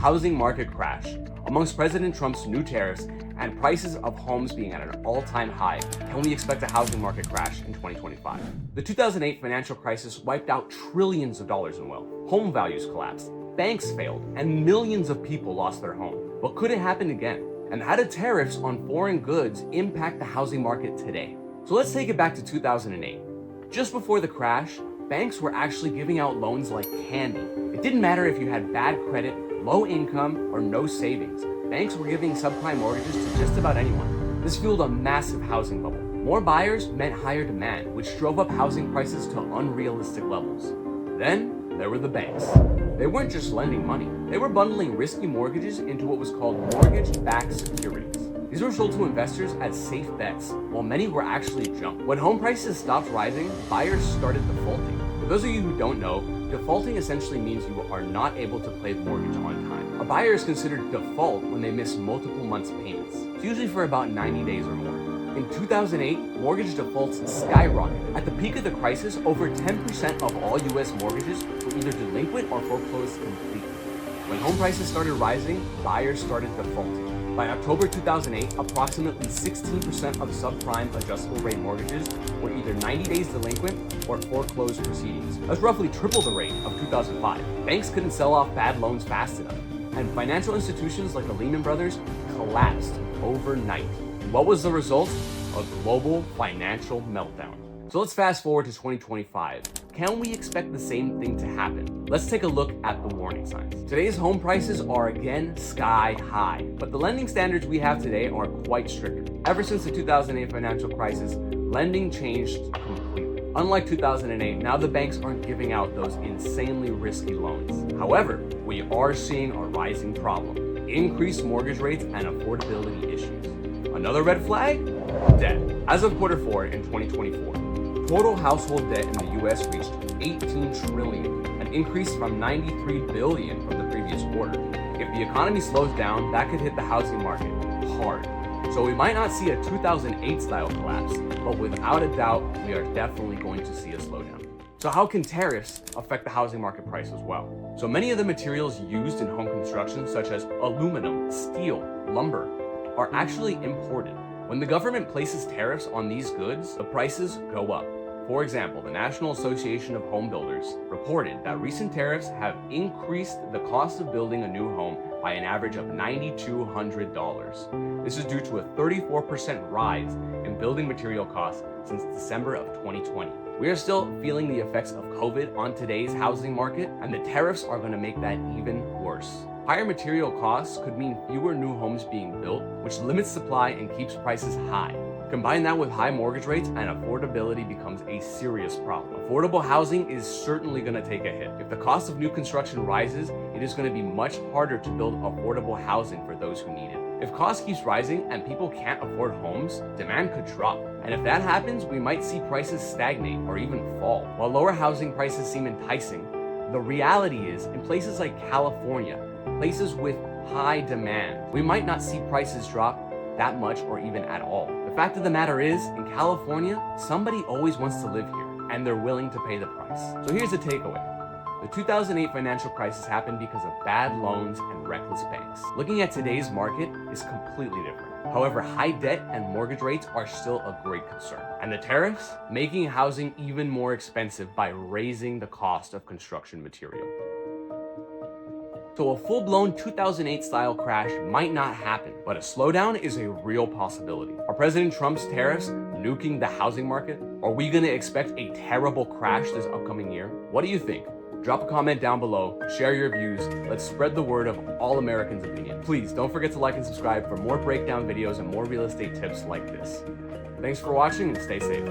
housing market crash. Amongst President Trump's new tariffs and prices of homes being at an all-time high, can we expect a housing market crash in 2025? The 2008 financial crisis wiped out trillions of dollars in wealth. Home values collapsed, banks failed, and millions of people lost their home. But could it happen again? And how do tariffs on foreign goods impact the housing market today? So let's take it back to 2008. Just before the crash, banks were actually giving out loans like candy. It didn't matter if you had bad credit, low income, or no savings. Banks were giving subprime mortgages to just about anyone. This fueled a massive housing bubble. More buyers meant higher demand, which drove up housing prices to unrealistic levels. Then there were the banks. They weren't just lending money. They were bundling risky mortgages into what was called mortgage-backed securities. These were sold to investors as safe bets, while many were actually junked. When home prices stopped rising, buyers started defaulting. For those of you who don't know, defaulting essentially means you are not able to pay the mortgage on time. A buyer is considered default when they miss multiple months' payments. It's usually for about 90 days or more. In 2008, mortgage defaults skyrocketed. At the peak of the crisis, over 10% of all U.S. mortgages were either delinquent or foreclosed completely. When home prices started rising, buyers started defaulting. By October 2008, approximately 16% of subprime adjustable rate mortgages were either 90 days delinquent or foreclosed proceedings. That's roughly triple the rate of 2005. Banks couldn't sell off bad loans fast enough, and financial institutions like the Lehman Brothers collapsed overnight. What was the result? A global financial meltdown. So let's fast forward to 2025. Can we expect the same thing to happen? Let's take a look at the warning signs. Today's home prices are again sky high, but the lending standards we have today are quite stricter. Ever since the 2008 financial crisis, lending changed completely. Unlike 2008, now the banks aren't giving out those insanely risky loans. However, we are seeing a rising problem: increased mortgage rates and affordability issues. Another red flag? Debt. As of Q4 in 2024, total household debt in the U.S. reached $18 trillion, an increase from $93 billion from the previous quarter. If the economy slows down, that could hit the housing market hard. So we might not see a 2008 style collapse, but without a doubt, we are definitely going to see a slowdown. So how can tariffs affect the housing market price as well? So many of the materials used in home construction, such as aluminum, steel, lumber, are actually imported. When the government places tariffs on these goods, the prices go up. For example, the National Association of Home Builders reported that recent tariffs have increased the cost of building a new home by an average of $9,200. This is due to a 34% rise in building material costs since December of 2020. We are still feeling the effects of COVID on today's housing market, and the tariffs are going to make that even worse. Higher material costs could mean fewer new homes being built, which limits supply and keeps prices high. Combine that with high mortgage rates and affordability becomes a serious problem. Affordable housing is certainly going to take a hit. If the cost of new construction rises, it is going to be much harder to build affordable housing for those who need it. If cost keeps rising and people can't afford homes, demand could drop. And if that happens, we might see prices stagnate or even fall. While lower housing prices seem enticing, the reality is, in places like California, places with high demand, we might not see prices drop that much or even at all. The fact of the matter is, in California, somebody always wants to live here, and they're willing to pay the price. So here's the takeaway. The 2008 financial crisis happened because of bad loans and reckless banks. Looking at today's market is completely different. However, high debt and mortgage rates are still a great concern. And the tariffs, making housing even more expensive by raising the cost of construction material. So a full-blown 2008-style crash might not happen, but a slowdown is a real possibility. Are President Trump's tariffs nuking the housing market? Are we going to expect a terrible crash this upcoming year? What do you think? Drop a comment down below, share your views, let's spread the word of all Americans' opinion. Please don't forget to like and subscribe for more breakdown videos and more real estate tips like this. Thanks for watching and stay safe.